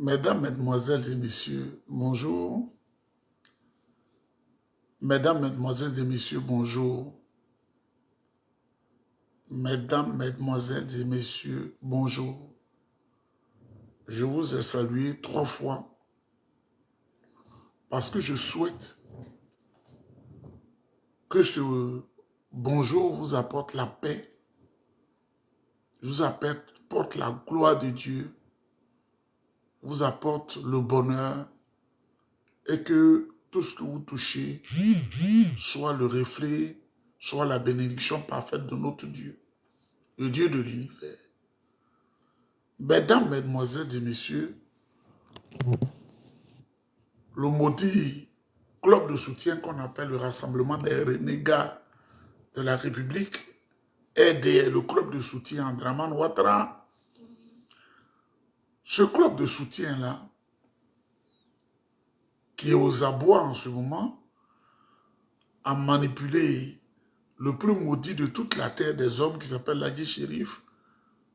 Mesdames, Mesdemoiselles et Messieurs, bonjour. Mesdames, Mesdemoiselles et Messieurs, bonjour. Mesdames, Mesdemoiselles et Messieurs, bonjour. Je vous ai salué 3 fois parce que je souhaite que ce bonjour vous apporte la paix, vous apporte la gloire de Dieu, vous apporte le bonheur et que tout ce que vous touchez soit le reflet, soit la bénédiction parfaite de notre Dieu, le Dieu de l'univers. Mesdames, Mesdemoiselles et Messieurs, le maudit club de soutien qu'on appelle le Rassemblement des renégats de la République, le club de soutien Andraman Ouattara, ce club de soutien-là, qui est aux abois en ce moment, a manipulé le plus maudit de toute la terre des hommes qui s'appelle Ladji Chérif,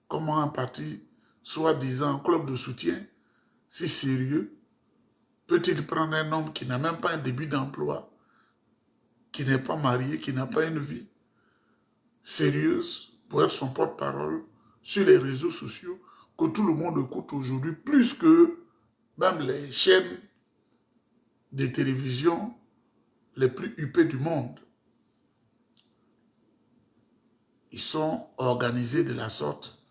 comment un parti, soi-disant club de soutien, si sérieux, peut-il prendre un homme qui n'a même pas un début d'emploi, qui n'est pas marié, qui n'a pas une vie sérieuse pour être son porte-parole sur les réseaux sociaux que tout le monde écoute aujourd'hui, plus que même les chaînes de télévision les plus huppées du monde. Ils sont organisés de la sorte,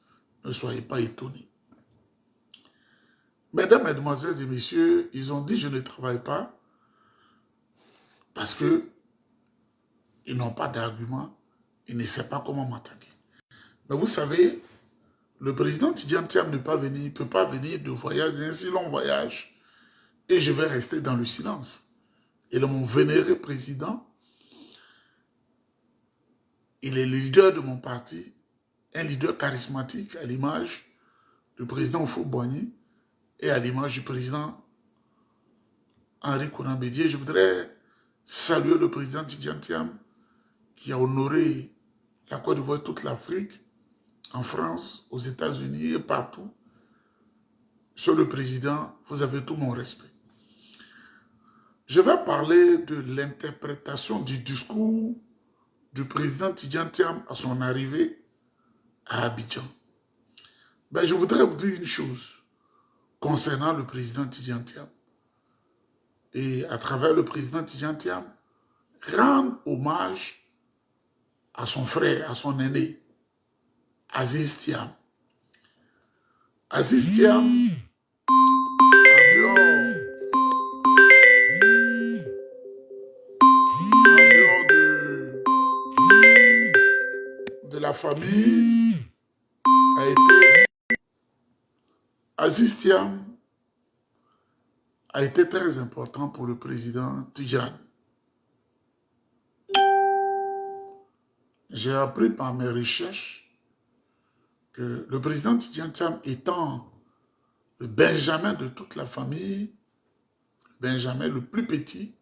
ne soyez pas étonnés. Mesdames, Mesdemoiselles et Messieurs, ils ont dit je ne travaille pas parce que ils n'ont pas d'argument, ils ne savent pas comment m'attaquer. Mais vous savez, le président Tidjane Thiam ne peut pas venir de voyage, un si long voyage, et je vais rester dans le silence. Il est mon vénéré président, il est le leader de mon parti, un leader charismatique à l'image du président Houphouët-Boigny et à l'image du président Henri Konan Bédié. Je voudrais saluer le président Tidjane Thiam qui a honoré la Côte d'Ivoire et toute l'Afrique, en France, aux États-Unis et partout. Sur le président, vous avez tout mon respect. Je vais parler de l'interprétation du discours du président Tidjane Thiam à son arrivée à Abidjan. Ben, je voudrais vous dire une chose concernant le président Tidjane Thiam. Et à travers le président Tidjane Thiam, rendre hommage à son frère, à son aîné, Aziz Thiam. Aziz Thiam, en dehors de la famille, Aziz Thiam a été très important pour le président Tidjane. J'ai appris par mes recherches que le président Tidjane Thiam étant le Benjamin de toute la famille, Benjamin le plus petit,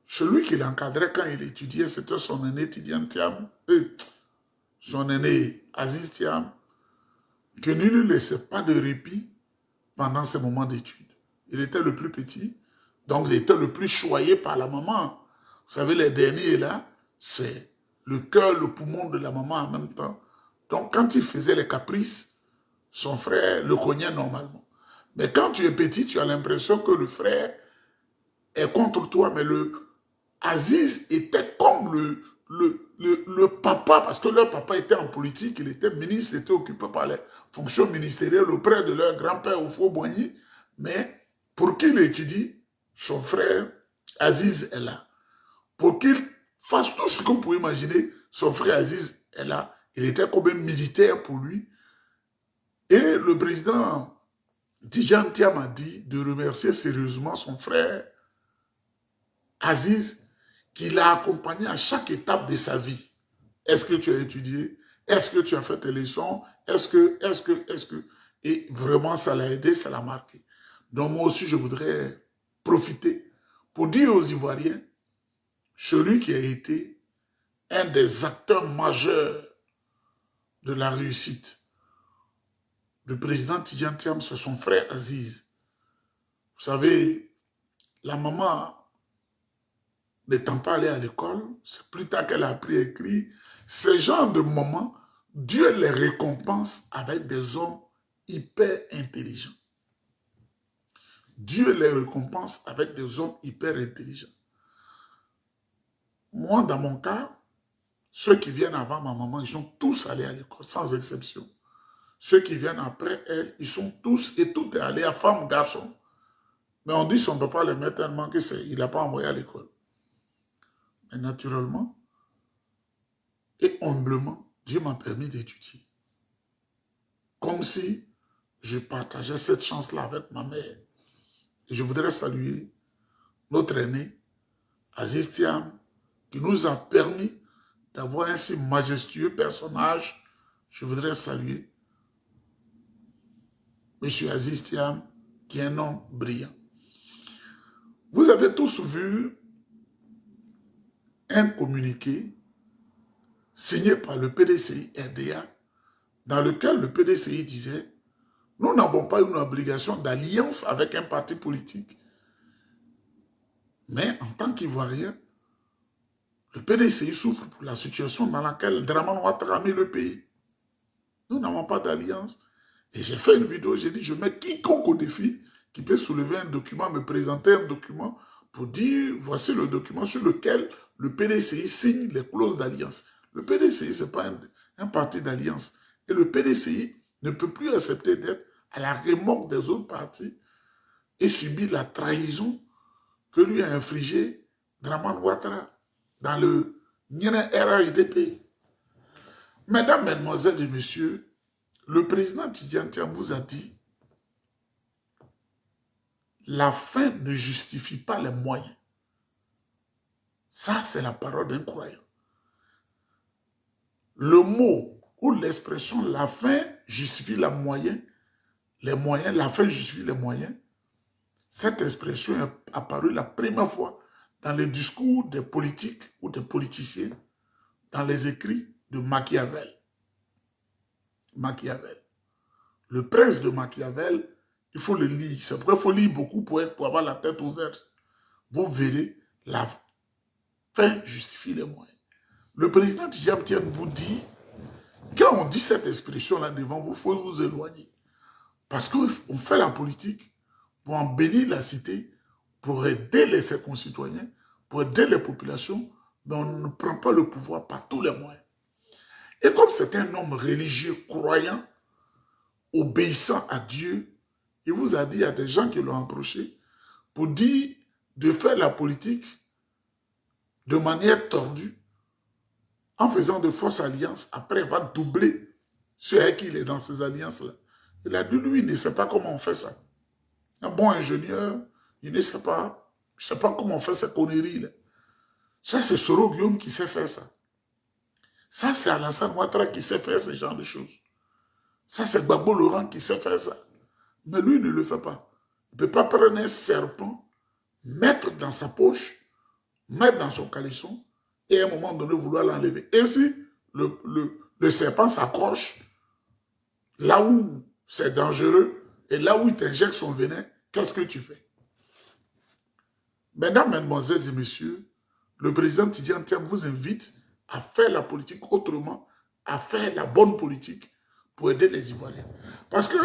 celui qui l'encadrait quand il étudiait, c'était son aîné Tidjane Thiam, son aîné Aziz Thiam, qui ne lui laissait pas de répit pendant ses moments d'études. Il était le plus petit, donc il était le plus choyé par la maman. Vous savez, les derniers là, c'est le cœur, le poumon de la maman en même temps. Donc quand il faisait les caprices, son frère le cognait normalement. Mais quand tu es petit, tu as l'impression que le frère est contre toi, mais le Aziz était comme le papa, parce que leur papa était en politique, il était ministre, il était occupé par les fonctions ministérielles auprès de leur grand-père Houphouët-Boigny, mais pour qu'il étudie, son frère Aziz est là. Pour qu'il fasse tout ce qu'on peut imaginer, son frère Aziz est là. Il était comme un militaire pour lui. Et le président Tidjane Thiam a dit de remercier sérieusement son frère Aziz, qui l'a accompagné à chaque étape de sa vie. Est-ce que tu as étudié? Est-ce que tu as fait tes leçons? Est-ce que... Et vraiment, ça l'a aidé, ça l'a marqué. Donc moi aussi, je voudrais profiter pour dire aux Ivoiriens, celui qui a été un des acteurs majeurs de la réussite du président Tidjane Thiam, c'est son frère Aziz. Vous savez, la maman n'étant pas allée à l'école, c'est plus tard qu'elle a appris à écrire. Ces genres de moments, Dieu les récompense avec des hommes hyper intelligents. Dieu les récompense avec des hommes hyper intelligents. Moi, dans mon cas, ceux qui viennent avant ma maman, ils sont tous allés à l'école, sans exception. Ceux qui viennent après elle, ils sont tous et toutes allés à femme, garçon. Mais on dit qu'on ne peut pas les mettre tellement qu'il n'a pas envoyé à l'école. Mais naturellement et humblement, Dieu m'a permis d'étudier. Comme si je partageais cette chance-là avec ma mère. Et je voudrais saluer notre aîné, Aziz Thiam, qui nous a permis d'avoir un si majestueux personnage. Je voudrais saluer M. Aziz Thiam, qui est un homme brillant. Vous avez tous vu un communiqué signé par le PDCI RDA, dans lequel le PDCI disait « Nous n'avons pas une obligation d'alliance avec un parti politique, mais en tant qu'Ivoirien, le PDCI souffre pour la situation dans laquelle Dramane Ouattara a mis le pays. Nous n'avons pas d'alliance. » Et j'ai fait une vidéo, j'ai dit « Je mets quiconque au défi qui peut soulever un document, me présenter un document pour dire « Voici le document sur lequel le PDCI signe les clauses d'alliance. » Le PDCI, ce n'est pas un parti d'alliance. Et le PDCI ne peut plus accepter d'être à la remorque des autres partis et subir la trahison que lui a infligée Dramane Ouattara dans le RHDP. Mesdames, Mesdemoiselles et Messieurs, le président Tidjane Thiam vous a dit la fin ne justifie pas les moyens. Ça, c'est la parole d'un croyant. Le mot ou l'expression la fin justifie les moyens, la fin justifie les moyens, cette expression est apparue la première fois dans les discours des politiques ou des politiciens, dans les écrits de Machiavel. Machiavel. Le prince de Machiavel, il faut le lire. C'est pourquoi il faut lire beaucoup pour avoir la tête ouverte. Vous verrez, la fin justifie les moyens. Le président Tidjane Thiam vous dit, quand on dit cette expression-là devant vous, il faut vous éloigner. Parce qu'on fait la politique pour embellir la cité, pour aider ses concitoyens, pour aider les populations, mais on ne prend pas le pouvoir par tous les moyens. Et comme c'est un homme religieux, croyant, obéissant à Dieu, il vous a dit, il y a des gens qui l'ont approché pour dire de faire la politique de manière tordue, en faisant de fausses alliances. Après, il va doubler ceux avec qui il est dans ces alliances-là. Il a dit, lui, il ne sait pas comment on fait ça. Un bon ingénieur, il ne sait pas, je ne sais pas comment on fait ces conneries-là. Ça, c'est Soro Guillaume qui sait faire ça. Ça, c'est Alassane Ouattara qui sait faire ce genre de choses. Ça, c'est Gbagbo Laurent qui sait faire ça. Mais lui, il ne le fait pas. Il ne peut pas prendre un serpent, mettre dans sa poche, mettre dans son caleçon, et à un moment donné, vouloir l'enlever. Et si le serpent s'accroche, là où c'est dangereux, et là où il t'injecte son venin, qu'est-ce que tu fais? Mesdames, Mesdemoiselles et Messieurs, le président Tidjane Thiam vous invite à faire la politique autrement, à faire la bonne politique pour aider les Ivoiriens. Parce que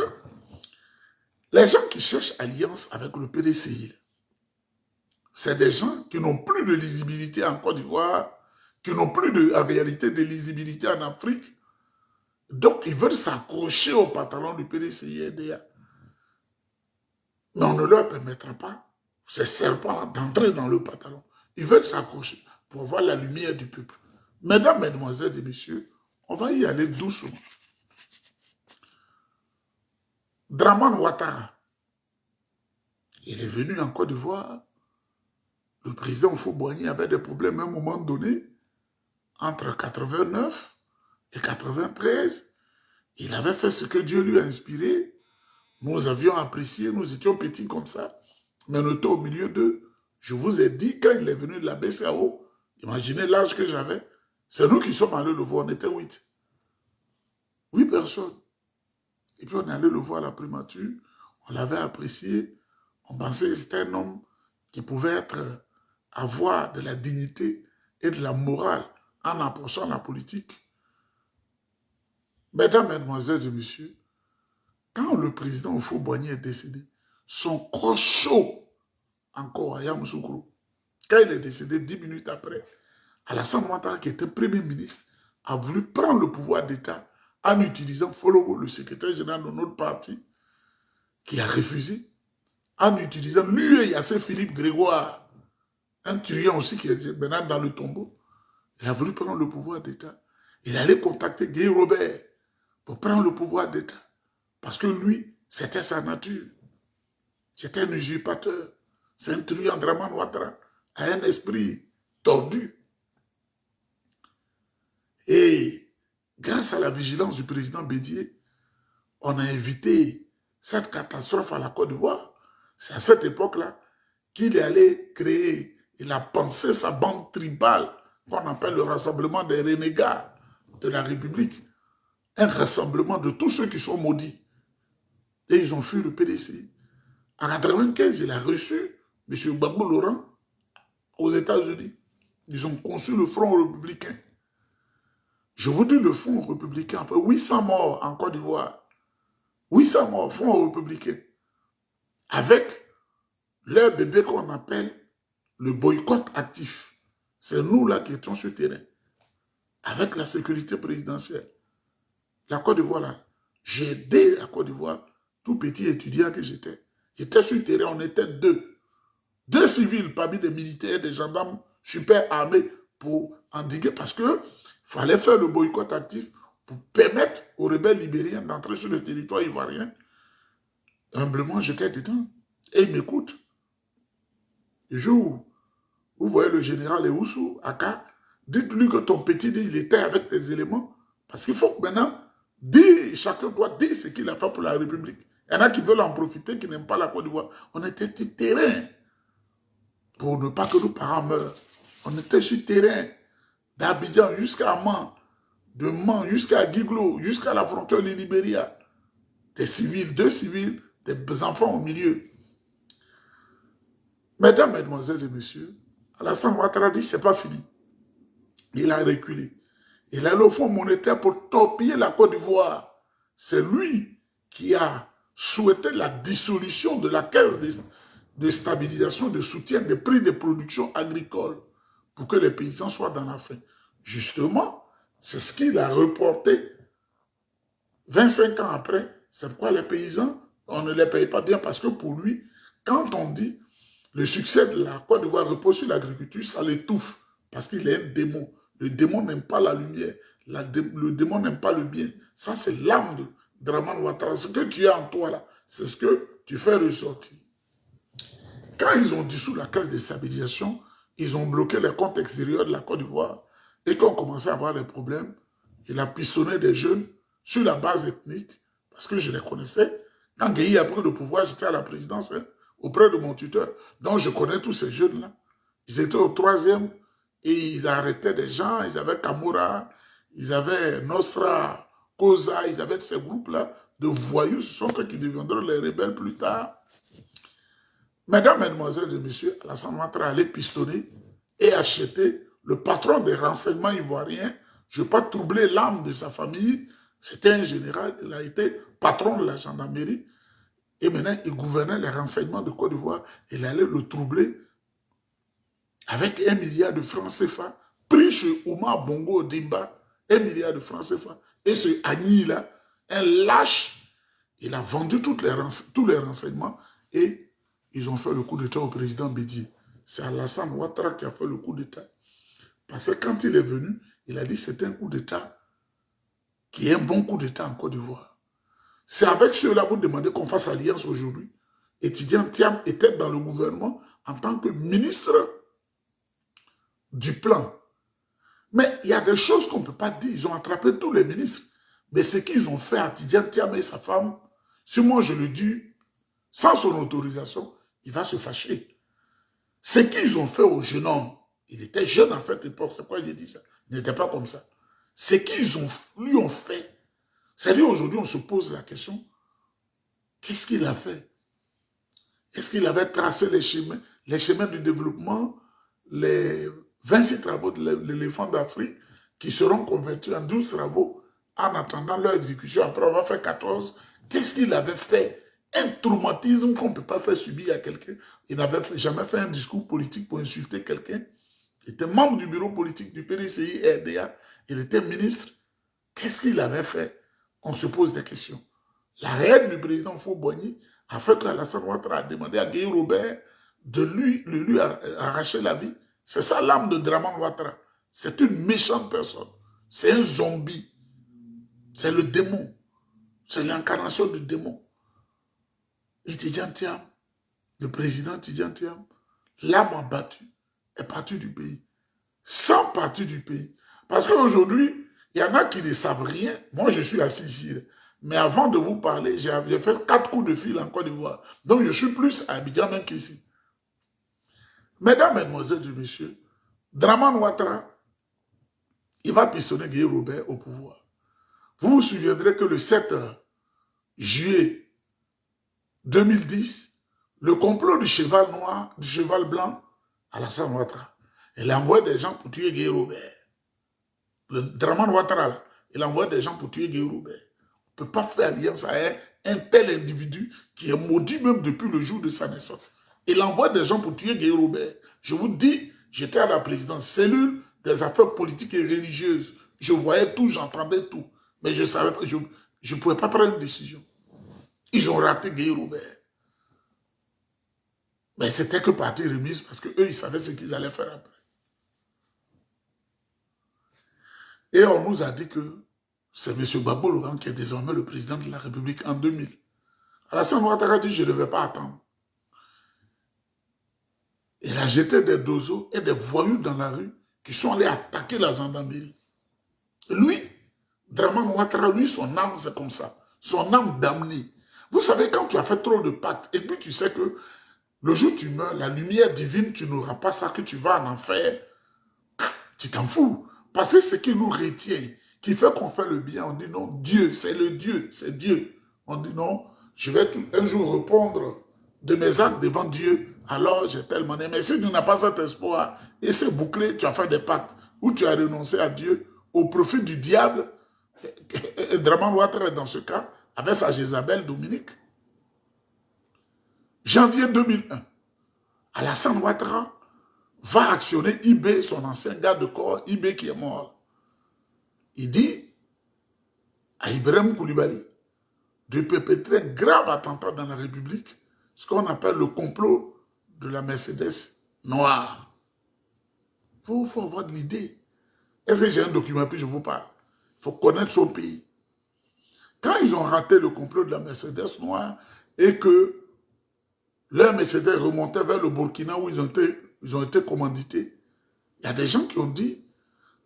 les gens qui cherchent alliance avec le PDCI, c'est des gens qui n'ont plus de lisibilité en Côte d'Ivoire, qui n'ont plus en réalité de lisibilité en Afrique. Donc, ils veulent s'accrocher au pantalon du PDCI-RDA. Mais on ne leur permettra pas, ces serpents, d'entrer dans le pantalon. Ils veulent s'accrocher pour avoir la lumière du peuple. Mesdames, Mesdemoiselles et Messieurs, on va y aller doucement. Dramane Ouattara, il est venu en Côte d'Ivoire. Le président Houphouët-Boigny avait des problèmes à un moment donné, entre 89 et 93. Il avait fait ce que Dieu lui a inspiré. Nous avions apprécié, nous étions petits comme ça. Mais on était au milieu d'eux. Je vous ai dit, quand il est venu de la BCAO, imaginez l'âge que j'avais. C'est nous qui sommes allés le voir, on était 8. 8 personnes. Et puis on allait le voir à la primature, on l'avait apprécié, on pensait que c'était un homme qui pouvait avoir de la dignité et de la morale en approchant la politique. Mesdames, Mesdemoiselles et Messieurs, quand le président Houphouët-Boigny est décédé, son corps chaud encore à Yamoussoukro, quand il est décédé 10 minutes après, Alassane Ouattara, qui était Premier ministre, a voulu prendre le pouvoir d'État en utilisant Fologo, le secrétaire général de notre parti, qui a refusé, en utilisant lui et Yassé Philippe Grégoire, un truand aussi qui est maintenant dans le tombeau. Il a voulu prendre le pouvoir d'État. Il allait contacter Guy Robert pour prendre le pouvoir d'État. Parce que lui, c'était sa nature. C'était un usurpateur. C'est un truand, Draman Ouattara, a un esprit tordu. Et grâce à la vigilance du président Bédié, on a évité cette catastrophe à la Côte d'Ivoire. C'est à cette époque-là qu'il est allé créer, il a pensé sa bande tribale, qu'on appelle le rassemblement des renégats de la République, un rassemblement de tous ceux qui sont maudits. Et ils ont fui le PDC. En 1995, il a reçu M. Gbagbo Laurent aux États-Unis. Ils ont conçu le Front républicain. Je vous dis le Front républicain, après 800 morts en Côte d'Ivoire. 800 morts, Front républicain. Avec leur bébé qu'on appelle le boycott actif. C'est nous là qui étions sur le terrain. Avec la sécurité présidentielle. La Côte d'Ivoire là, j'ai aidé la Côte d'Ivoire, tout petit étudiant que j'étais. J'étais sur le terrain, on était deux. Deux civils parmi des militaires, des gendarmes super armés pour endiguer, parce que fallait faire le boycott actif pour permettre aux rebelles libériens d'entrer sur le territoire ivoirien. Humblement, j'étais dedans. Et ils m'écoutent. Le jour où vous voyez le général Ewusu, Aka, dites-lui que ton petit dit, il était avec tes éléments. Parce qu'il faut que maintenant, chacun doit dire ce qu'il a fait pour la République. Il y en a qui veulent en profiter, qui n'aiment pas la Côte d'Ivoire. On était sur terrain pour ne pas que nos parents meurent. On était sur terrain d'Abidjan jusqu'à Mans, de Mans jusqu'à Guiglo, jusqu'à la frontière du Libéria. Des civils, deux civils, des enfants au milieu. Mesdames, Mesdemoiselles et Messieurs, Alassane Ouattara dit c'est pas fini. Il a reculé. Il a le Fonds monétaire pour torpiller la Côte d'Ivoire. C'est lui qui a souhaité la dissolution de la caisse de stabilisation, de soutien des prix de production agricole pour que les paysans soient dans la faim. Justement, c'est ce qu'il a reporté 25 ans après. C'est pourquoi les paysans, on ne les paye pas bien parce que pour lui, quand on dit le succès de la Côte d'Ivoire repose sur l'agriculture, ça l'étouffe parce qu'il est un démon. Le démon n'aime pas la lumière. Le démon n'aime pas le bien. Ça, c'est l'âme de Draman Ouattara. Ce que tu as en toi, là, c'est ce que tu fais ressortir. Quand ils ont dissous la caisse de stabilisation, ils ont bloqué les comptes extérieurs de la Côte d'Ivoire et qu'on commençait à avoir des problèmes, il a pistonné des jeunes sur la base ethnique, parce que je les connaissais. Quand Gueye a pris le pouvoir, j'étais à la présidence, auprès de mon tuteur. Donc je connais tous ces jeunes-là. Ils étaient au 3e et ils arrêtaient des gens. Ils avaient Kamura, ils avaient Nostra, Koza, ils avaient ces groupes-là de voyous. Ce sont eux qui deviendront les rebelles plus tard. Mesdames, Mesdemoiselles et Messieurs, Alassane Ouattara allait pistonner et acheter le patron des renseignements ivoiriens. Je ne veux pas troubler l'âme de sa famille. C'était un général, il a été patron de la gendarmerie. Et maintenant, il gouvernait les renseignements de Côte d'Ivoire. Il allait le troubler avec 1 milliard de francs CFA, pris chez Oumar Bongo Dimba, 1 milliard de francs CFA. Et ce Agni-là, un lâche, il a vendu tous les renseignements et ils ont fait le coup d'État au président Bédié. C'est Alassane Ouattara qui a fait le coup d'État. Parce que quand il est venu, il a dit que c'était un coup d'État qui est un bon coup d'État en Côte d'Ivoire. C'est avec ceux-là vous demandez qu'on fasse alliance aujourd'hui. Étudiant Thiam était dans le gouvernement en tant que ministre du plan. Mais il y a des choses qu'on ne peut pas dire. Ils ont attrapé tous les ministres. Mais ce qu'ils ont fait à Tidjane Thiam et sa femme, si moi je le dis, sans son autorisation, il va se fâcher. Ce qu'ils ont fait au jeune homme, il était jeune à cette époque, c'est pourquoi j'ai dit ça, il n'était pas comme ça. Ce qu'ils lui ont fait, c'est-à-dire aujourd'hui on se pose la question, qu'est-ce qu'il a fait? Est-ce qu'il avait tracé les chemins du développement, les 26 travaux de l'éléphant d'Afrique qui seront convertis en 12 travaux en attendant leur exécution après avoir fait 14? Qu'est-ce qu'il avait fait? Un traumatisme qu'on ne peut pas faire subir à quelqu'un. Il n'avait jamais fait un discours politique pour insulter quelqu'un. Il était membre du bureau politique du PDCI RDA. Il était ministre. Qu'est-ce qu'il avait fait? On se pose des questions. La haine du président Fouboigny a fait qu'Alassane Ouattara a demandé à Guy Robert de lui arracher la vie. C'est ça l'âme de Draman Ouattara. C'est une méchante personne. C'est un zombie. C'est le démon. C'est l'incarnation du démon. Et Tidjane Thiam, le président Tidjane Thiam, l'âme abattue, est parti du pays. Sans partir du pays. Parce qu'aujourd'hui, il y en a qui ne savent rien. Moi, je suis assis ici. Mais avant de vous parler, j'ai fait 4 coups de fil en Côte d'Ivoire. Donc, je suis plus à Abidjan même qu'ici. Mesdames, Mesdemoiselles et Messieurs, Draman Ouattara, il va pistonner Guy Robert au pouvoir. Vous vous souviendrez que le 7 juillet 2010, le complot du cheval noir, du cheval blanc, Alassane Ouattara, il a envoyé des gens pour tuer Guy Robert. Le Draman Ouattara, là, il a envoyé des gens pour tuer Guy Robert. On ne peut pas faire alliance à un tel individu qui est maudit même depuis le jour de sa naissance. Il envoie des gens pour tuer Guy Robert. Je vous dis, j'étais à la présidence, cellule des affaires politiques et religieuses. Je voyais tout, j'entendais tout. Mais je savais pas, je ne pouvais pas prendre une décision. Ils ont raté Guy Robert. Mais c'était que partie remise parce qu'eux, ils savaient ce qu'ils allaient faire après. Et on nous a dit que c'est M. Gbagbo Laurent qui est désormais le président de la République en 2000. Alassane Ouattara dit, je ne vais pas attendre. Il a jeté des dozos et des voyous dans la rue qui sont allés attaquer la gendarmerie. Lui, Draman Ouattara, lui, son âme, c'est comme ça. Son âme damnée. Vous savez, quand tu as fait trop de pactes, et puis tu sais que le jour où tu meurs, la lumière divine, tu n'auras pas ça, que tu vas en enfer, tu t'en fous. Parce que ce qui nous retient, qui fait qu'on fait le bien, on dit non, Dieu, c'est le Dieu, c'est Dieu. On dit non, je vais un jour répondre de mes actes devant Dieu, alors j'ai tellement aimé. Mais si tu n'as pas cet espoir, et c'est bouclé, tu as fait des pactes, ou tu as renoncé à Dieu au profit du diable, et Draman Ouattara dans ce cas, avec sa Jézabel Dominique. Janvier 2001, Alassane Ouattara va actionner Ibé, son ancien garde de corps, Ibé qui est mort. Il dit à Ibrahim Koulibaly de perpétrer un grave attentat dans la République, ce qu'on appelle le complot de la Mercedes noire. Il faut avoir de l'idée. Est-ce que j'ai un document, puis je vous parle? Il faut connaître son pays. Quand ils ont raté le complot de la Mercedes noire et que leur Mercedes remontait vers le Burkina où ils ont été commandités, il y a des gens qui ont dit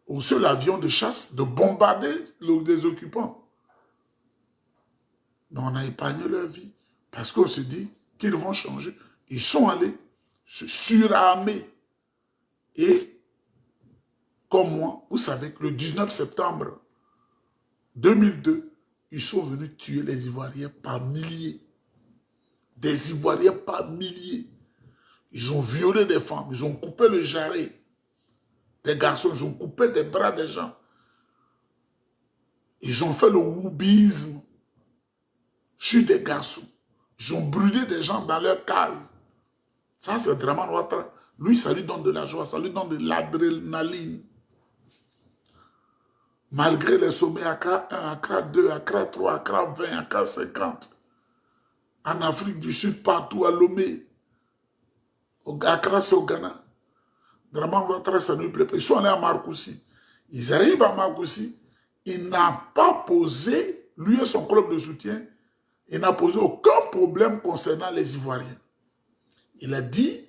au seul avion de chasse de bombarder les occupants. Mais on a épargné leur vie parce qu'on se dit qu'ils vont changer. Ils sont allés se surarmer. Et comme moi, vous savez que le 19 septembre 2002, ils sont venus tuer les Ivoiriens par milliers. Des Ivoiriens par milliers. Ils ont violé des femmes, ils ont coupé le jarret des garçons, ils ont coupé des bras des gens. Ils ont fait le woubisme sur des garçons. Ils ont brûlé des gens dans leur case. Ça, c'est Draman Ouattara. Lui, ça lui donne de la joie, ça lui donne de l'adrénaline. Malgré les sommets Accra 1, Accra 2, Accra 3, Accra 20, Accra 50, en Afrique du Sud, partout, à Lomé, Accra, c'est au Ghana. Draman Ouattara, ça ne plaît pas. Ils sont allés à Marcoussis. Ils arrivent à Marcoussis. Il n'a pas posé, lui et son club de soutien, il n'a posé aucun problème concernant les Ivoiriens. Il a dit,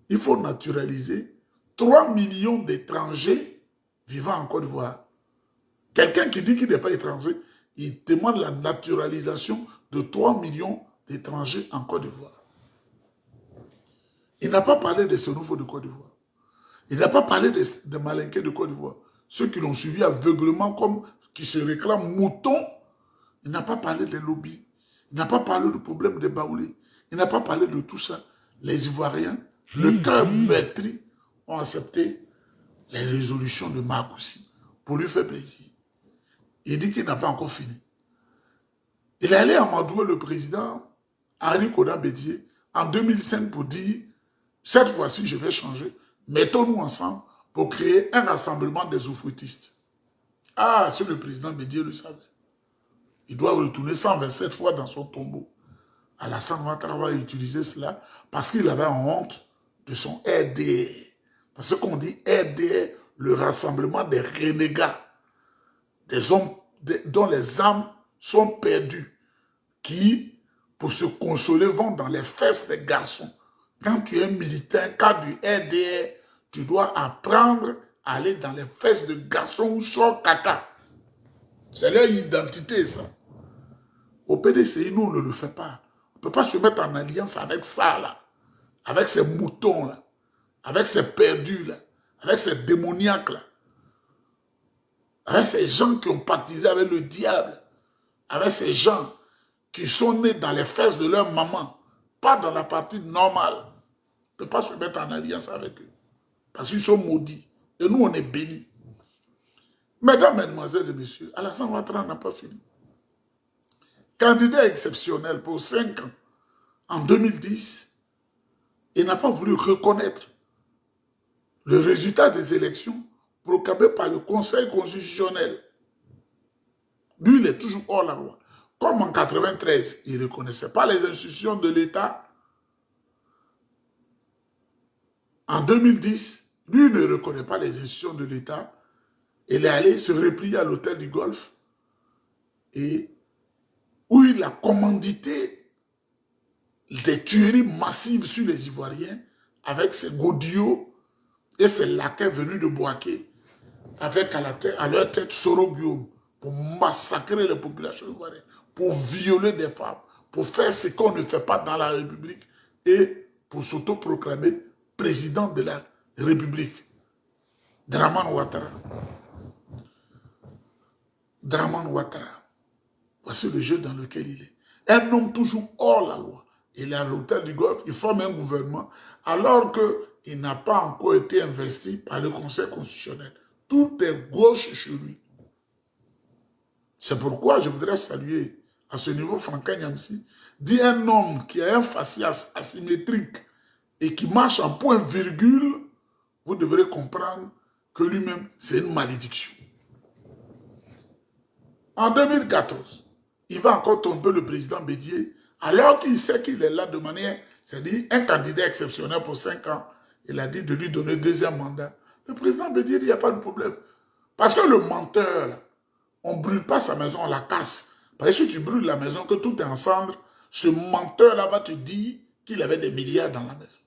il faut naturaliser 3 millions d'étrangers vivant en Côte d'Ivoire. Quelqu'un qui dit qu'il n'est pas étranger, il demande la naturalisation de 3 millions d'étrangers en Côte d'Ivoire. Il n'a pas parlé de ce nouveau de Côte d'Ivoire. Il n'a pas parlé des malinqués de Côte d'Ivoire. Ceux qui l'ont suivi aveuglement comme qui se réclament moutons. Il n'a pas parlé des lobbies. Il n'a pas parlé du problème des Baoulés. Il n'a pas parlé de tout ça. Les Ivoiriens, le cœur meurtri, ont accepté les résolutions de Marcoussi pour lui faire plaisir. Il dit qu'il n'a pas encore fini. Il est allé amadouer le président Henri Konan Bédié en 2005 pour dire « Cette fois-ci, je vais changer. Mettons-nous ensemble pour créer un rassemblement des oufouettistes. » Ah, si le président Bédié le savait. Il doit retourner 127 fois dans son tombeau. Alassane Ouattara va utiliser cela parce qu'il avait honte de son RDR. Parce qu'on dit RDR, le rassemblement des renégats, des hommes dont les âmes sont perdues, qui, pour se consoler, vont dans les fesses des garçons. Quand tu es militaire, quand du RDR, tu dois apprendre à aller dans les fesses de garçons où sort caca. C'est leur identité, ça. Au PDCI, nous, on ne le fait pas. On ne peut pas se mettre en alliance avec ça, là. Avec ces moutons, là. Avec ces perdus, là. Avec ces démoniaques, là. Avec ces gens qui ont pactisé avec le diable. Avec ces gens qui sont nés dans les fesses de leur maman. Pas dans la partie normale. On ne peut pas se mettre en alliance avec eux. Parce qu'ils sont maudits. Et nous, on est bénis. Mesdames, Mesdemoiselles et Messieurs, Alassane Ouattara n'a pas fini. Candidat exceptionnel pour 5 ans, en 2010, il n'a pas voulu reconnaître le résultat des élections proclamé par le Conseil constitutionnel. Lui, il est toujours hors la loi. Comme en 1993, il ne reconnaissait pas les institutions de l'État. En 2010, lui ne reconnaît pas les institutions de l'État. Il est allé se replier à l'hôtel du Golfe et où il a commandité des tueries massives sur les Ivoiriens avec ses godillots et ses laquais venus de Boaké, avec à leur tête Soro Guillaume, pour massacrer les populations ivoiriennes, pour violer des femmes, pour faire ce qu'on ne fait pas dans la République et pour s'autoproclamer président de la République. Dramane Ouattara. Dramane Ouattara. Voici le jeu dans lequel il est. Un homme toujours hors la loi. Il est à l'hôtel du Golfe, il forme un gouvernement, alors qu'il n'a pas encore été investi par le Conseil constitutionnel. Tout est gauche chez lui. C'est pourquoi je voudrais saluer à ce niveau Franck Nyamsi, dit un homme qui a un faciès asymétrique et qui marche en point virgule, vous devrez comprendre que lui-même, c'est une malédiction. En 2014, il va encore tomber le président Bédié, alors qu'il sait qu'il est là de manière, c'est-à-dire un candidat exceptionnel pour 5 ans. Il a dit de lui donner 2e mandat. Le président Bédié dit, il n'y a pas de problème. Parce que le menteur, là, on ne brûle pas sa maison, on la casse. Parce que si tu brûles la maison, que tout est en cendres, ce menteur-là va te dire qu'il avait des milliards dans la maison.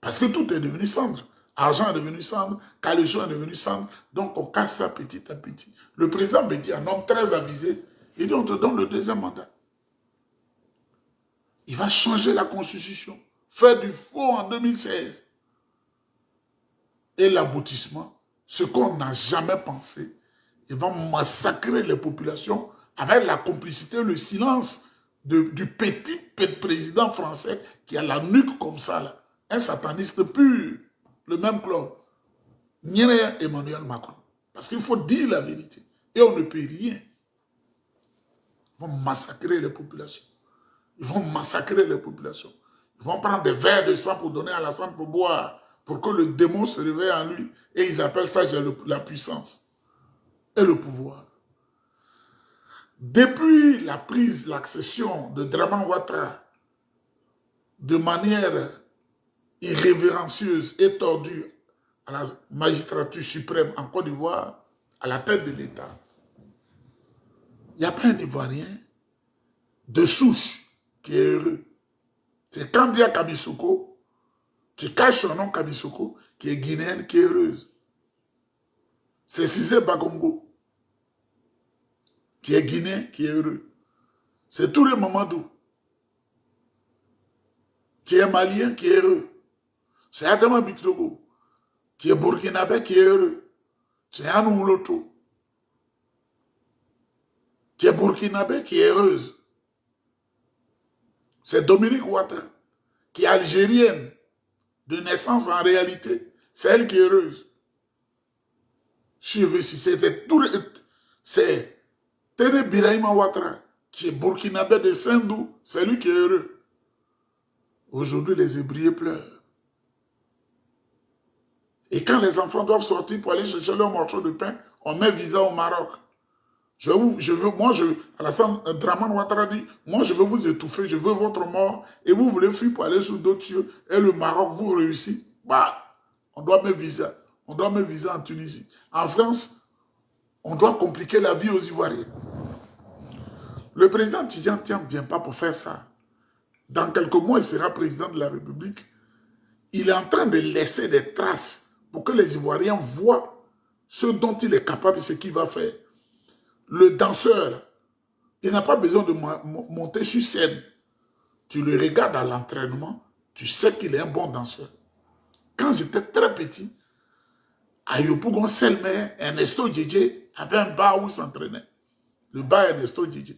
Parce que tout est devenu cendre. Argent est devenu cendre, caleçon est devenu cendre. Donc on casse ça petit à petit. Le président Bédié, un homme très avisé, il dit on te donne le 2e mandat. Il va changer la constitution, faire du faux en 2016. Et l'aboutissement, ce qu'on n'a jamais pensé, il va massacrer les populations avec la complicité, le silence du petit président français qui a la nuque comme ça, là. Un sataniste pur, le même club. Nyere Emmanuel Macron. Parce qu'il faut dire la vérité. Et on ne peut rien. Ils vont massacrer les populations. Ils vont massacrer les populations. Ils vont prendre des verres de sang pour donner à la sang pour boire, pour que le démon se réveille en lui. Et ils appellent ça la puissance et le pouvoir. Depuis la prise, l'accession de Dramane Ouattara, de manière irrévérencieuse et tordue à la magistrature suprême en Côte d'Ivoire, à la tête de l'État, il n'y a pas un Ivoirien de souche qui est heureux. C'est Kandia Kabisoko, qui cache son nom Kabisoko, qui est guinéenne, qui est heureuse. C'est Cissé Bagongo, qui est guinéen, qui est heureux. C'est Touré Mamadou, qui est malien, qui est heureux. C'est Adama Biktogo, qui est burkinabé, qui est heureux. C'est Anne Mouloto, qui est burkinabé, qui est heureuse. C'est Dominique Ouattara, qui est algérienne, de naissance en réalité. C'est elle qui est heureuse. Si je veux, si c'était tout... C'est Téné Birahima Ouattara, qui est burkinabé de Saint-Dou, c'est lui qui est heureux. Aujourd'hui, les Hébriers pleurent. Et quand les enfants doivent sortir pour aller chercher leur morceau de pain, on met visa au Maroc. Alassane Draman Ouattara dit, moi je veux vous étouffer, je veux votre mort, et vous voulez fuir pour aller sur d'autres cieux, et le Maroc vous réussit. Bah, on doit mettre visa. On doit mettre visa en Tunisie. En France, on doit compliquer la vie aux Ivoiriens. Le président Tidjane Thiam ne vient pas pour faire ça. Dans quelques mois, il sera président de la République. Il est en train de laisser des traces pour que les Ivoiriens voient ce dont il est capable et ce qu'il va faire. Le danseur, il n'a pas besoin de monter sur scène. Tu le regardes à l'entraînement, tu sais qu'il est un bon danseur. Quand j'étais très petit, à Yopougon Selmer, Ernesto Djedje avait un bar où il s'entraînait. Le bar Ernesto Djedje.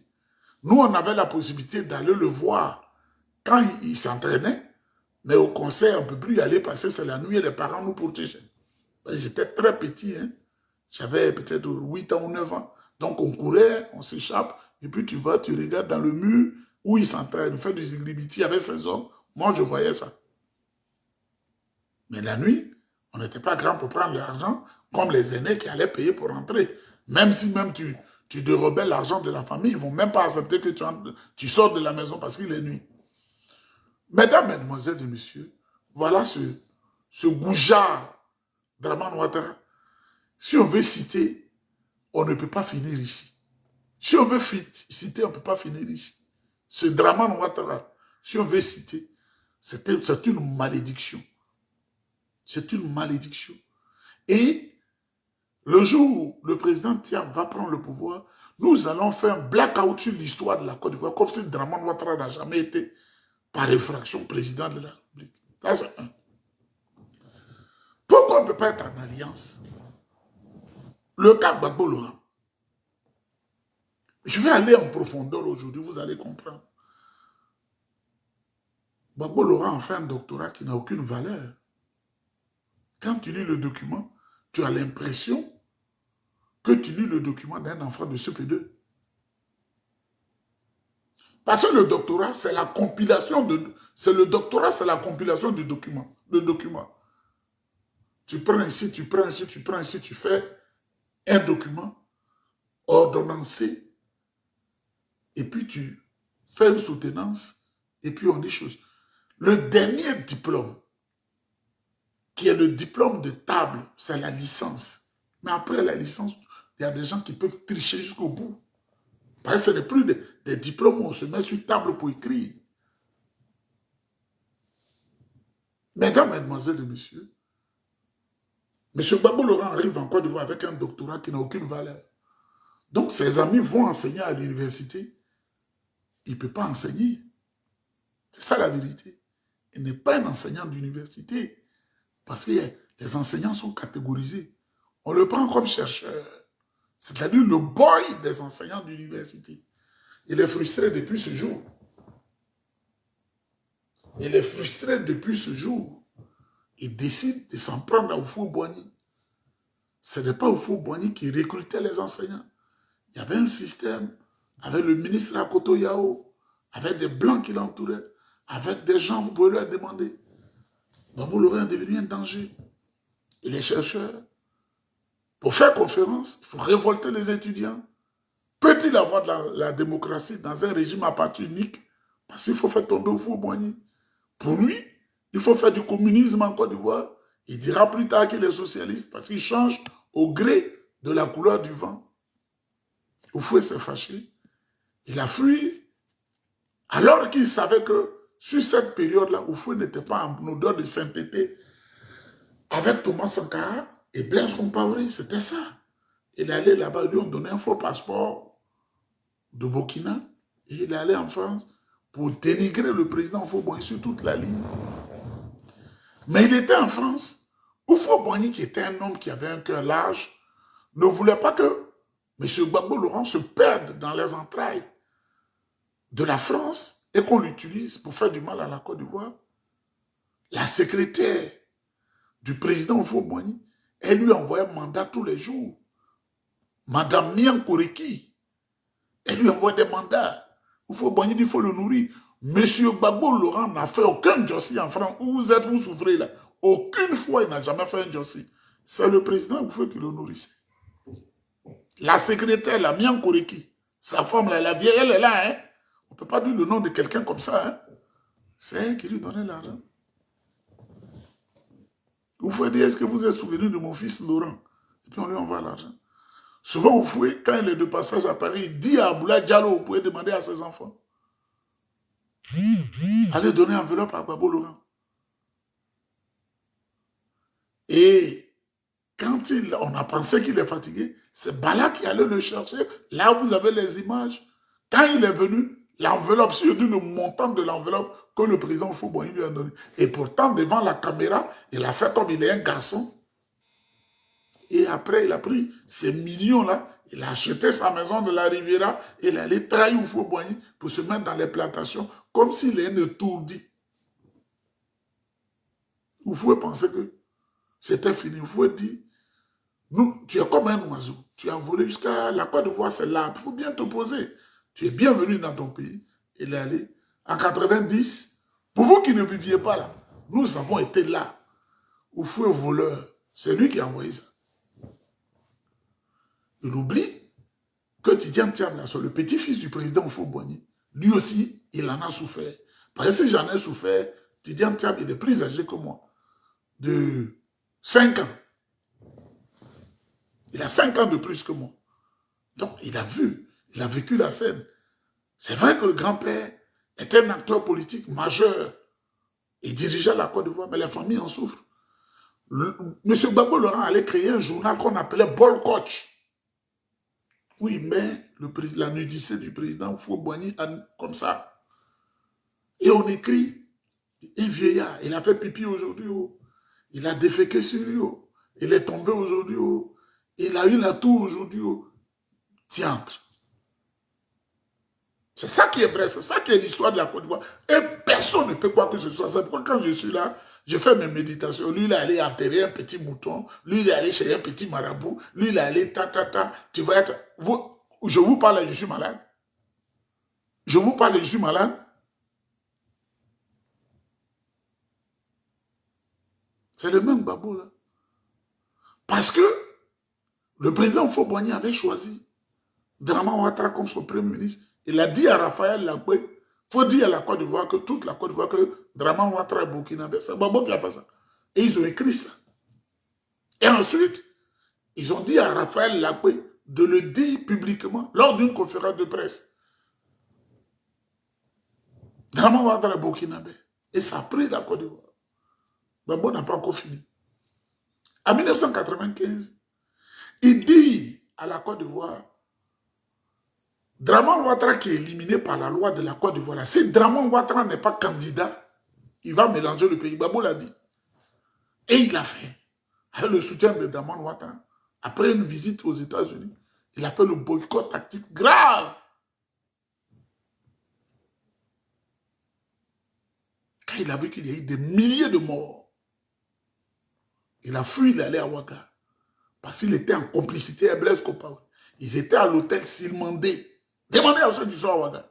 Nous, on avait la possibilité d'aller le voir quand il s'entraînait, mais au concert, on ne peut plus y aller parce que c'est la nuit et les parents nous protégeaient. J'étais très petit, hein. J'avais peut-être 8 ans ou 9 ans. Donc on courait, on s'échappe, et puis tu vas, tu regardes dans le mur où il s'entraîne, il fait du ziglibiti avec ses hommes. Moi, je voyais ça. Mais la nuit, on n'était pas grand pour prendre l'argent, comme les aînés qui allaient payer pour entrer. Même si tu dérobais l'argent de la famille, ils ne vont même pas accepter que tu sortes de la maison parce qu'il est nuit. Mesdames, mesdemoiselles et messieurs, voilà ce goujard Draman Ouattara. Si on veut citer, on ne peut pas finir ici. Si on veut citer, on ne peut pas finir ici. Ce Draman Ouattara, si on veut citer, c'est une malédiction. C'est une malédiction. Et le jour où le président Thiam va prendre le pouvoir, nous allons faire un blackout sur l'histoire de la Côte d'Ivoire, comme si Draman Ouattara n'a jamais été, par effraction, président de la République. Ça, c'est un. Pourquoi on ne peut pas être en alliance? Le cas Gbagbo Laurent. Je vais aller en profondeur aujourd'hui, vous allez comprendre. Gbagbo Laurent a fait un doctorat qui n'a aucune valeur. Quand tu lis le document, tu as l'impression que tu lis le document d'un enfant de CP2. Parce que le doctorat, c'est la compilation de... Le doctorat, c'est la compilation de documents. Tu prends ici, tu prends ici, tu prends ici, tu fais un document ordonnancé, et puis tu fais une soutenance, et puis on dit chose. Le dernier diplôme, qui est le diplôme de table, c'est la licence. Mais après la licence, il y a des gens qui peuvent tricher jusqu'au bout. Parce que ce n'est plus des diplômes où on se met sur table pour écrire. Mesdames, mesdemoiselles et messieurs, M. Gbagbo Laurent arrive en Côte d'Ivoire avec un doctorat qui n'a aucune valeur. Donc ses amis vont enseigner à l'université. Il ne peut pas enseigner. C'est ça la vérité. Il n'est pas un enseignant d'université. Parce que les enseignants sont catégorisés. On le prend comme chercheur. C'est-à-dire le boy des enseignants d'université. Il est frustré depuis ce jour. Il est frustré depuis ce jour. Il décide de s'en prendre à Houphouët-Boigny. Ce n'est pas Houphouët-Boigny qui recrutait les enseignants. Il y avait un système avec le ministre Akoto Yao, avec des blancs qui l'entouraient, avec des gens, vous pouvez leur demander. Gbagbo Laurent est devenu un danger. Il est chercheur. Pour faire conférence, il faut révolter les étudiants. Peut-il avoir de la démocratie dans un régime à parti unique? Parce qu'il faut faire tomber Houphouët-Boigny. Pour lui, il faut faire du communisme en Côte d'Ivoire. Il dira plus tard qu'il est socialiste parce qu'il change au gré de la couleur du vent. Houphouët s'est fâché. Il a fui. Alors qu'il savait que sur cette période-là, Houphouët n'était pas en odeur de sainteté avec Thomas Sankara et Blaise Compaoré. C'était ça. Il est allé là-bas, ils lui ont donné un faux passeport de Burkina et il est allé en France pour dénigrer le président Houphouët-Boigny sur toute la ligne. Mais il était en France. Houphouët-Boigny, qui était un homme qui avait un cœur large, ne voulait pas que M. Gbagbo Laurent se perde dans les entrailles de la France et qu'on l'utilise pour faire du mal à la Côte d'Ivoire, la secrétaire du président Oufo-Boigny, elle lui envoie un mandat tous les jours. Madame Mian Koreki, elle lui envoie des mandats. Oufo-Boigny dit qu'il faut le nourrir. Monsieur Gbagbo Laurent n'a fait aucun jossi en France. Où vous êtes, vous souffrez là. Aucune fois, il n'a jamais fait un jossi. C'est le président Oufo qui le nourrissait. La secrétaire, la Mian Koreki, sa femme, là, la vieille, elle est là. Hein? On ne peut pas dire le nom de quelqu'un comme ça. Hein? C'est elle qui lui donnait l'argent. Vous pouvez dire, est-ce que vous êtes souvenu de mon fils Laurent? Et puis on lui envoie l'argent. Souvent, vous pouvez, quand il est de passage à Paris, il dit à Aboula Diallo, vous pouvez demander à ses enfants. Allez donner enveloppe à Gbagbo Laurent. Et quand on a pensé qu'il est fatigué, c'est Bala qui allait le chercher. Là, vous avez les images. Quand il est venu, l'enveloppe, sur le montant de l'enveloppe que le président Oufo-Boigny lui a donné. Et pourtant, devant la caméra, il a fait comme il est un garçon. Et après, il a pris ces millions-là, il a acheté sa maison de la Riviera, et il allait trahir Oufo-Boigny pour se mettre dans les plantations, comme s'il est un étourdi. Oufo pensait que c'était fini. Oufo dit, nous, tu es comme un oiseau. Tu as volé jusqu'à la Côte d'Ivoire, c'est là. Il faut bien te poser. Tu es bienvenu dans ton pays. Il est allé en 90. Pour vous qui ne viviez pas là, nous avons été là. Oufo est voleur. C'est lui qui a envoyé ça. Il oublie que Tidiane Tiam, c'est le petit-fils du président Oufo-Boigny. Lui aussi, il en a souffert. Parce que si j'en ai souffert, Tidiane Tiam, il est plus âgé que moi. De 5 ans. Il a 5 ans de plus que moi. Donc, il a vu, il a vécu la scène. C'est vrai que le grand-père était un acteur politique majeur. Il dirigeait la Côte d'Ivoire, mais les familles en souffrent. Monsieur Gbagbo Laurent allait créer un journal qu'on appelait Ball Coach. Oui, mais la nudité du président Oufo-Boigny, comme ça. Et on écrit, un vieillard, il a fait pipi aujourd'hui. Oh. Il a déféqué sur lui. Oh. Il est tombé aujourd'hui. Oh. Il a eu la toux aujourd'hui. Oh. Tiantre. C'est ça qui est vrai, c'est ça qui est l'histoire de la Côte d'Ivoire. Et personne ne peut croire que ce soit ça. Pourquoi quand je suis là, je fais mes méditations. Lui, il est allé enterrer un petit mouton. Lui, il est allé chez un petit marabout. Lui, il est allé ta. Tu vas être... je vous parle, je suis malade. Je vous parle, je suis malade. C'est le même babou, là. Parce que le président Oufo-Boigny avait choisi Draman Ouattara comme son premier ministre. Il a dit à Raphaël Lagoué, il faut dire à la Côte d'Ivoire que toute la Côte d'Ivoire que Draman Ouattara est burkinabé. C'est Gbagbo qui a fait ça. Et ils ont écrit ça. Et ensuite, ils ont dit à Raphaël Lagoué de le dire publiquement lors d'une conférence de presse. Draman Ouattara est burkinabé. Et ça a pris la Côte d'Ivoire. Gbagbo n'a pas encore fini. En 1995, il dit à la Côte d'Ivoire, Draman Ouattara qui est éliminé par la loi de la Côte d'Ivoire. Si Draman Ouattara n'est pas candidat, il va mélanger le pays. Gbagbo l'a dit. Et il l'a fait. Avec le soutien de Draman Ouattara. Après une visite aux États-Unis, il a fait le boycott actif grave. Quand il a vu qu'il y a eu des milliers de morts, il a fui, il est allé à Ouaga. Parce qu'il était en complicité avec Blaise Compaoré. Ils étaient à l'hôtel Silmandé. Demandez à ceux qui sont à Ouaga.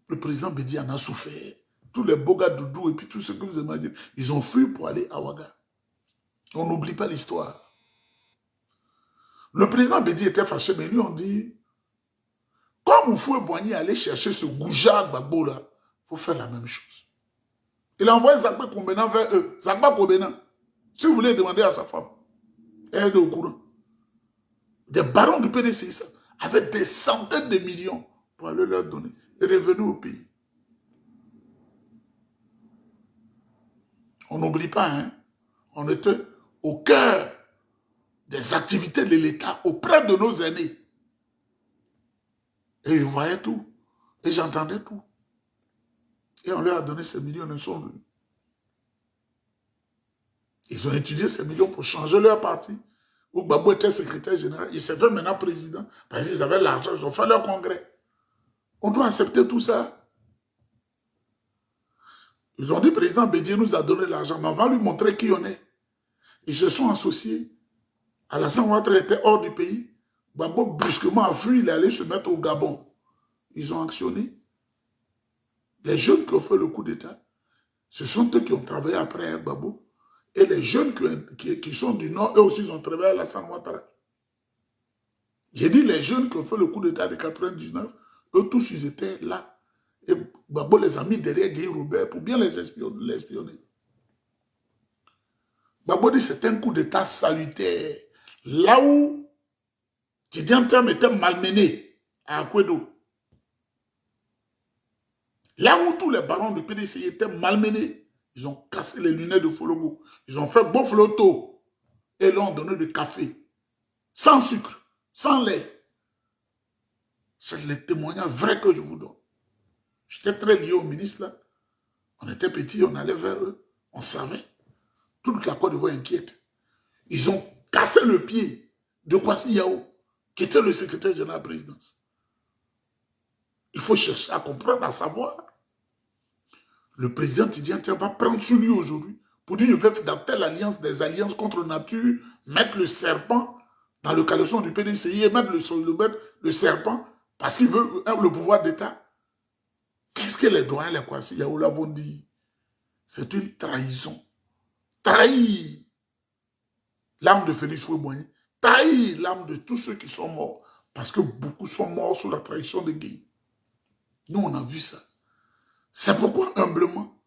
Le président Bédi en a souffert. Tous les beaux gars Doudou et puis tout ce que vous imaginez, ils ont fui pour aller à Ouaga. On n'oublie pas l'histoire. Le président Bédi était fâché, mais lui on dit, comme Oufo-Boigny allait chercher ce Gouja Gbagbo là, il faut faire la même chose. Il a envoyé Zagba Kombena vers eux. Zagba Kombena, si vous voulez demander à sa femme, elle est au courant. Des barons du PDCI avec des centaines de millions pour aller leur donner. Et revenus au pays. On n'oublie pas, hein, on était au cœur des activités de l'État auprès de nos aînés. Et ils voyaient tout. Et j'entendais tout. Et on leur a donné ces millions, ils sont venus. Ils ont étudié ces millions pour changer leur parti. Où Gbagbo était secrétaire général. Il s'est fait maintenant président. Parce qu'ils avaient l'argent, ils ont fait leur congrès. On doit accepter tout ça. Ils ont dit, président Bédié nous a donné l'argent, mais on va lui montrer qui on est. Ils se sont associés. Alassane Ouattara était hors du pays. Gbagbo brusquement a fui, il est allé se mettre au Gabon. Ils ont actionné. Les jeunes qui ont fait le coup d'État, ce sont eux qui ont travaillé après Gbagbo. Et les jeunes qui sont du Nord, eux aussi, ils ont travaillé à Alassane Ouattara. J'ai dit les jeunes qui ont fait le coup d'État de 99, eux tous, ils étaient là. Et Gbagbo les a mis derrière Guy Robert pour bien les espionner. Gbagbo dit c'est un coup d'État salutaire. Là où Tidjane Thiam était malmené à Akwedo, là où tous les barons de PDC étaient malmenés, ils ont cassé les lunettes de Fologo. Ils ont fait beau flotto et l'ont donné du café. Sans sucre, sans lait. C'est les témoignages vrais que je vous donne. J'étais très lié au ministre là. On était petits, on allait vers eux. On savait. Toute la Côte d'Ivoire inquiète. Ils ont cassé le pied de Kwasi Yao, qui était le secrétaire général de la présidence. Il faut chercher à comprendre, à savoir. Le président Tidjane Thiam va prendre sur lui aujourd'hui pour dire qu'il veut dans telle alliance, des alliances contre nature, mettre le serpent dans le caleçon du PDCI et mettre le serpent parce qu'il veut le pouvoir d'État. Qu'est-ce que les doyens, les Kwasi Yao l'avons dit? C'est une trahison. Trahir l'âme de Félix Houphouët-Boigny, trahir l'âme de tous ceux qui sont morts, parce que beaucoup sont morts sous la trahison de Guy. Nous, on a vu ça. C'est pourquoi, humblement,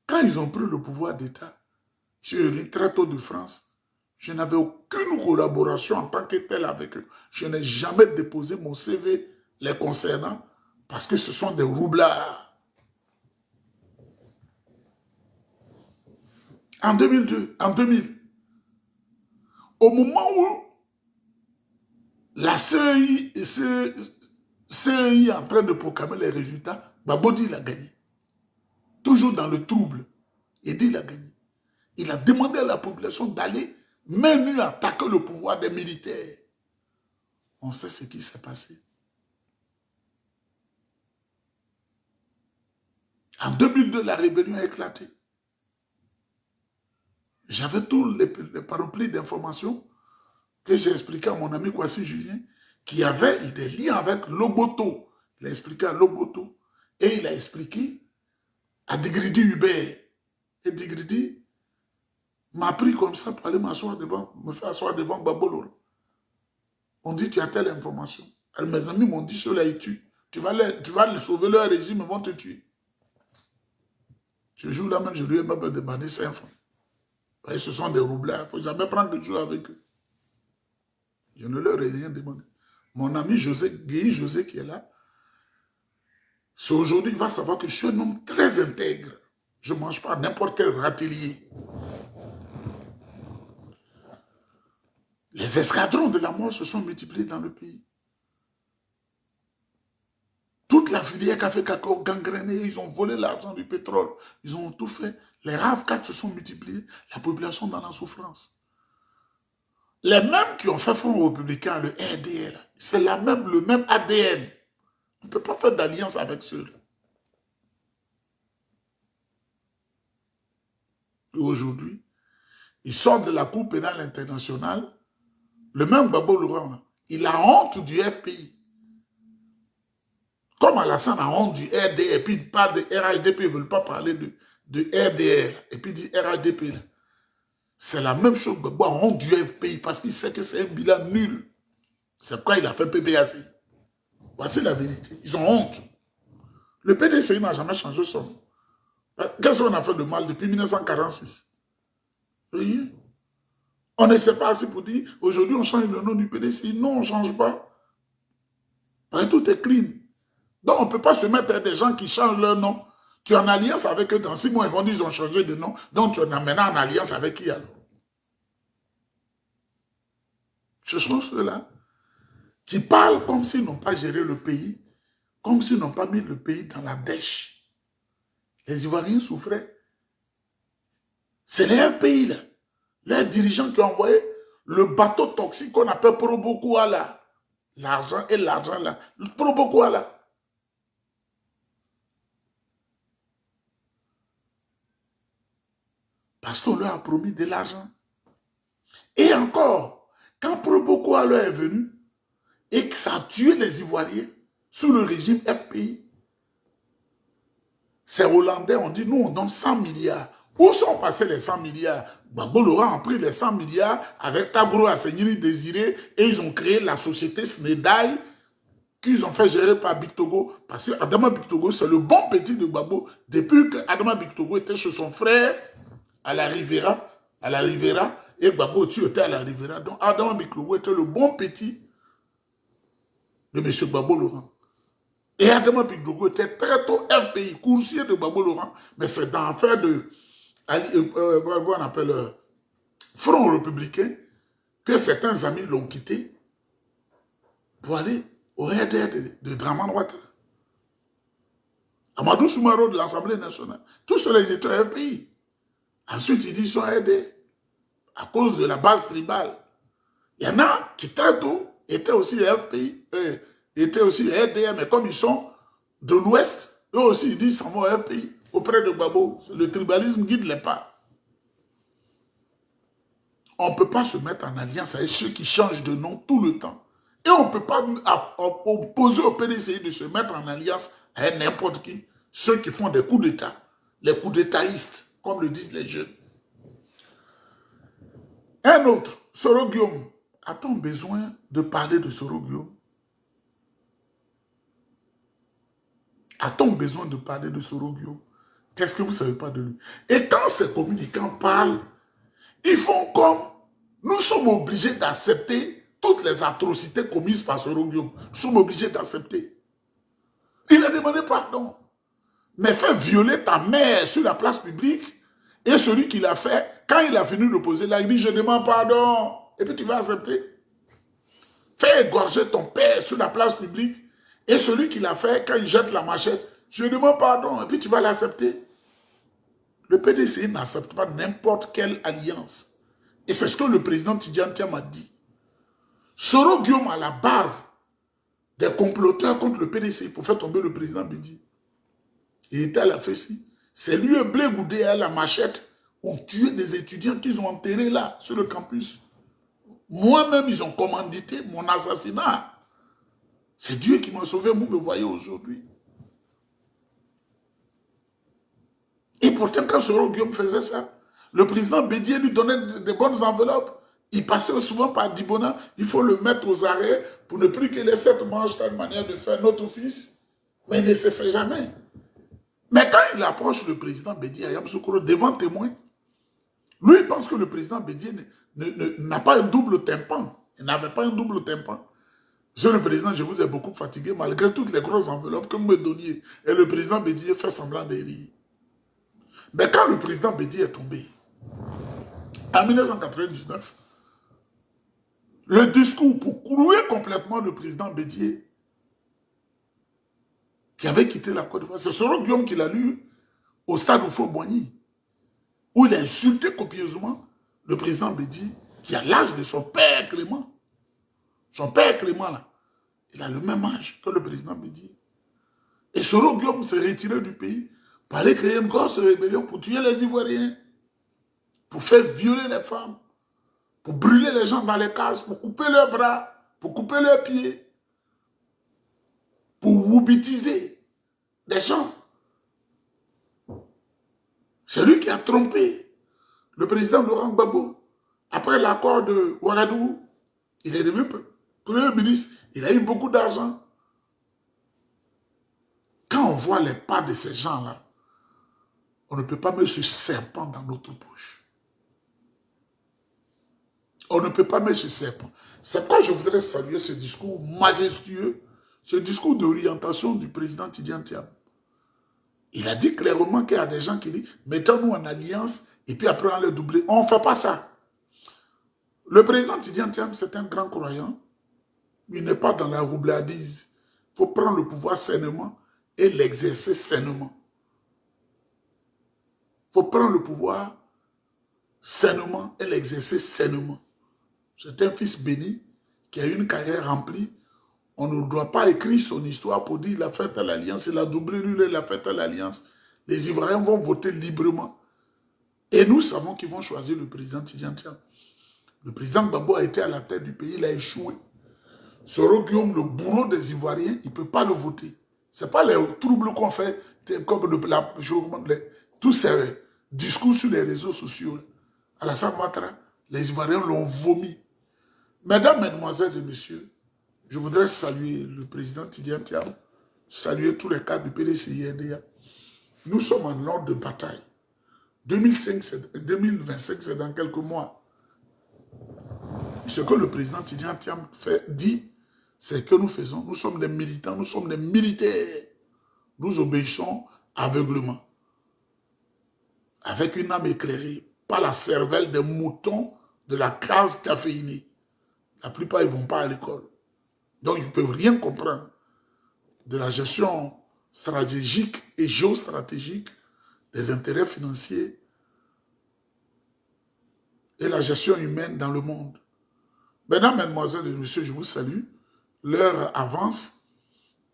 quand ils ont pris le pouvoir d'État, j'ai eu très tôt de France, je n'avais aucune collaboration en tant que tel avec eux. Je n'ai jamais déposé mon CV les concernant parce que ce sont des roublards. En 2002, en 2000, au moment où la CEI est en train de proclamer les résultats, Gbagbo dit il a gagné. Toujours dans le trouble. Il dit il a gagné. Il a demandé à la population d'aller même nue attaquer le pouvoir des militaires. On sait ce qui s'est passé. En 2002, la rébellion a éclaté. J'avais tous les panoplies d'informations que j'ai expliqué à mon ami Kwasi Julien, qui avait des liens avec Loboto. Il a expliqué à Loboto et il a expliqué à Digridi Hubert. Et Digridi m'a pris comme ça pour aller m'asseoir devant, me faire asseoir devant Gbagbo. On dit tu as telle information. Alors, mes amis m'ont dit ceux-là ils tuent. Tu vas les sauver leur régime, ils vont te tuer. Ce jour-là même, je lui ai même demandé 5 francs. Parce que ce sont des roublards. Il ne faut jamais prendre de jeu avec eux. Je ne leur ai rien demandé. Mon ami Guy José qui est là, c'est aujourd'hui qu'il va savoir que je suis un homme très intègre. Je ne mange pas n'importe quel râtelier. Les escadrons de la mort se sont multipliés dans le pays. Toute la filière café cacao gangrénée, ils ont volé l'argent du pétrole. Ils ont tout fait. Les RAV4 se sont multipliés. La population dans la souffrance. Les mêmes qui ont fait Front républicain, le RDR, c'est le même ADN. On ne peut pas faire d'alliance avec ceux-là. Et aujourd'hui, ils sortent de la Cour pénale internationale. Le même Gbagbo Laurent, il a honte du FPI. Comme Alassane a honte du RDR, et puis il parle de RHDP, ils ne veulent pas parler de RDR, et puis il dit RHDP. C'est la même chose, Gbagbo a honte du FPI, parce qu'il sait que c'est un bilan nul. C'est pourquoi il a fait PPAC. Voici la vérité. Ils ont honte. Le PDCI n'a jamais changé son nom. Qu'est-ce qu'on a fait de mal depuis 1946? Rien. On ne sait pas assez pour dire, aujourd'hui on change le nom du PDCI. Non, on ne change pas. Parce que tout est clean. Donc on ne peut pas se mettre à des gens qui changent leur nom. Tu es en alliance avec eux, dans 6 mois, ils vont dire qu'ils ont changé de nom. Donc tu es maintenant en alliance avec qui alors? Ce sont ceux-là qui parlent comme s'ils n'ont pas géré le pays, comme s'ils n'ont pas mis le pays dans la dèche. Les Ivoiriens souffraient. C'est les pays là, les dirigeants qui ont envoyé le bateau toxique qu'on appelle Probokuala. L'argent et l'argent là. Probokuala. Parce qu'on leur a promis de l'argent. Et encore, quand Proboko alors est venu et que ça a tué les Ivoiriens sous le régime FPI, ces Hollandais ont dit, nous on donne 100 milliards. Où sont passés les 100 milliards? Gbagbo Laurent a pris les 100 milliards avec Tabro Assegnini Désiré et ils ont créé la société Snedai qu'ils ont fait gérer par Bictogo. Parce que Adama Bictogo, c'est le bon petit de Gbagbo. Depuis que Adama Bictogo était chez son frère à la Rivera, et Gbagbo tu était à la Rivera. Donc Adama Bictogo était le bon petit de M. Gbagbo Laurent. Et Adama Bictogo était très tôt FPI, coursier de Gbagbo Laurent, mais c'est dans l'affaire de on appelle Front républicain que certains amis l'ont quitté pour aller au RDR de Draman Ouattara. Amadou Soumaro de l'Assemblée nationale. Tous les États FPI. Ensuite, ils disent qu'ils sont aidés à cause de la base tribale. Il y en a qui très tôt étaient aussi FPI, étaient aussi RDR, mais comme ils sont de l'Ouest, eux aussi ils disent qu'ils s'en vont FPI auprès de Gbagbo. Le tribalisme guide les pas. On ne peut pas se mettre en alliance avec ceux qui changent de nom tout le temps. Et on ne peut pas opposer au PDCI de se mettre en alliance avec n'importe qui. Ceux qui font des coups d'État, les coups d'Étatistes, comme le disent les jeunes. Un autre, Soro Guillaume. A-t-on besoin de parler de Soro Guillaume? A-t-on besoin de parler de Soro Guillaume? Qu'est-ce que vous ne savez pas de lui? Et quand ces communicants parlent, ils font comme nous sommes obligés d'accepter toutes les atrocités commises par Soro Guillaume. Nous sommes obligés d'accepter. Il a demandé pardon. Mais faire violer ta mère sur la place publique, et celui qui l'a fait, quand il a fini de poser là, il dit je demande pardon. Et puis tu vas accepter. Faire égorger ton père sur la place publique, et celui qui l'a fait, quand il jette la machette, je demande pardon. Et puis tu vas l'accepter. Le PDCI n'accepte pas n'importe quelle alliance. Et c'est ce que le président Tidjane Thiam a dit. Soro Guillaume, à la base des comploteurs contre le PDCI pour faire tomber le président Bédi. Il était à la Fessie. C'est lui et Blé Goudé à la machette ont tué des étudiants qu'ils ont enterrés là, sur le campus. Moi-même, ils ont commandité mon assassinat. C'est Dieu qui m'a sauvé, vous me voyez aujourd'hui. Et pourtant, quand Soro Guillaume faisait ça, le président Bédier lui donnait de bonnes enveloppes. Il passait souvent par Dibona. Il faut le mettre aux arrêts pour ne plus que les 7 mange telle manière de faire notre office. Mais il ne cessait jamais. Mais quand il approche le président Bédier à Yamoussoukro devant témoin, lui, il pense que le président Bédier n'a pas un double tympan. Il n'avait pas un double tympan. Monsieur le président, je vous ai beaucoup fatigué malgré toutes les grosses enveloppes que vous me donniez. Et le président Bédier fait semblant de rire. Mais quand le président Bédier est tombé, en 1999, le discours pour clouer complètement le président Bédier, qui avait quitté la Côte d'Ivoire, c'est Soro Guillaume qui l'a lu au stade Oufo-Boigny, où il a insulté copieusement le président Bédier, qui a l'âge de son père Clément. Son père Clément, là, il a le même âge que le président Bédier. Et Soro Guillaume s'est retiré du pays pour aller créer une grosse rébellion pour tuer les Ivoiriens, pour faire violer les femmes, pour brûler les gens dans les cases, pour couper leurs bras, pour couper leurs pieds, pour woubitiser des gens. C'est lui qui a trompé le président Laurent Gbagbo. Après l'accord de Ouagadougou, il est devenu premier ministre, il a eu beaucoup d'argent. Quand on voit les pas de ces gens-là, on ne peut pas mettre ce serpent dans notre bouche. On ne peut pas mettre ce serpent. C'est pourquoi je voudrais saluer ce discours majestueux, ce discours d'orientation du président Tidjane Thiam. Il a dit clairement qu'il y a des gens qui disent « mettons-nous en alliance et puis après on les doubler ». On ne fait pas ça. Le président Tidjane Thiam, c'est un grand croyant. Il n'est pas dans la roublardise. Il faut prendre le pouvoir sainement et l'exercer sainement. Il faut prendre le pouvoir sainement et l'exercer sainement. C'est un fils béni qui a une carrière remplie. On ne doit pas écrire son histoire pour dire il a fait à l'alliance, il a doublé lui, il a fait à l'alliance. Les Ivoiriens vont voter librement. Et nous savons qu'ils vont choisir le président Tidjane Thiam. Le président Gbagbo a été à la tête du pays, il a échoué. Soro Guillaume, le bourreau des Ivoiriens, il ne peut pas le voter. Ce n'est pas les troubles qu'on fait, comme tous ces discours sur les réseaux sociaux. Alassane Ouattara, les Ivoiriens l'ont vomi. Mesdames, Mesdemoiselles et Messieurs, je voudrais saluer le président Tidjane Thiam, saluer tous les cadres du PDCI-RDA. Nous sommes en ordre de bataille. 2025, c'est dans quelques mois. Ce que le président Tidjane Thiam dit, c'est que nous faisons. Nous sommes des militants, nous sommes des militaires. Nous obéissons aveuglement. Avec une âme éclairée, pas la cervelle des moutons de la case caféinée. La plupart, ils ne vont pas à l'école. Donc, ils ne peuvent rien comprendre de la gestion stratégique et géostratégique des intérêts financiers et la gestion humaine dans le monde. Mesdames, Mesdemoiselles et Messieurs, je vous salue. L'heure avance.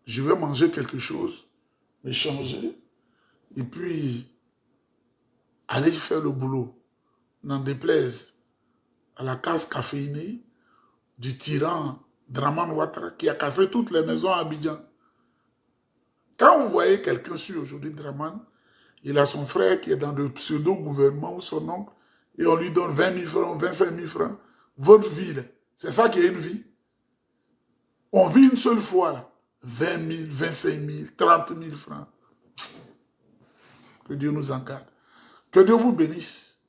Je vais manger quelque chose, m'échanger, et puis aller faire le boulot. N'en déplaise à la case caféinée du tyran Dramane Ouattara qui a cassé toutes les maisons à Abidjan. Quand vous voyez quelqu'un sur aujourd'hui Dramane, il a son frère qui est dans le pseudo-gouvernement ou son oncle, et on lui donne 20 000 francs, 25 000 francs. Votre vie, c'est ça qui est une vie. On vit une seule fois, là. 20 000, 25 000, 30 000 francs. Que Dieu nous encadre. Que Dieu vous bénisse.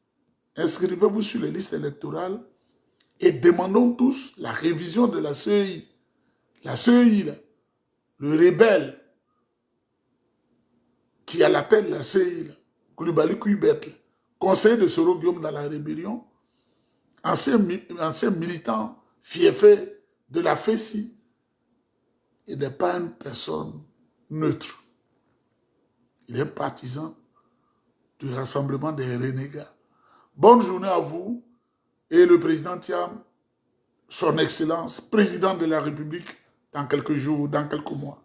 Inscrivez-vous sur les listes électorales et demandons tous la révision de la CEI. La CEI, là, le rebelle qui est à la tête de la CEI, là, Koulibaly Kouibet, conseiller de Soro Guillaume dans la rébellion, ancien militant fiefé de la FESI, il n'est pas une personne neutre. Il est partisan du rassemblement des renégats. Bonne journée à vous et le président Thiam, son excellence, président de la République, dans quelques jours, dans quelques mois.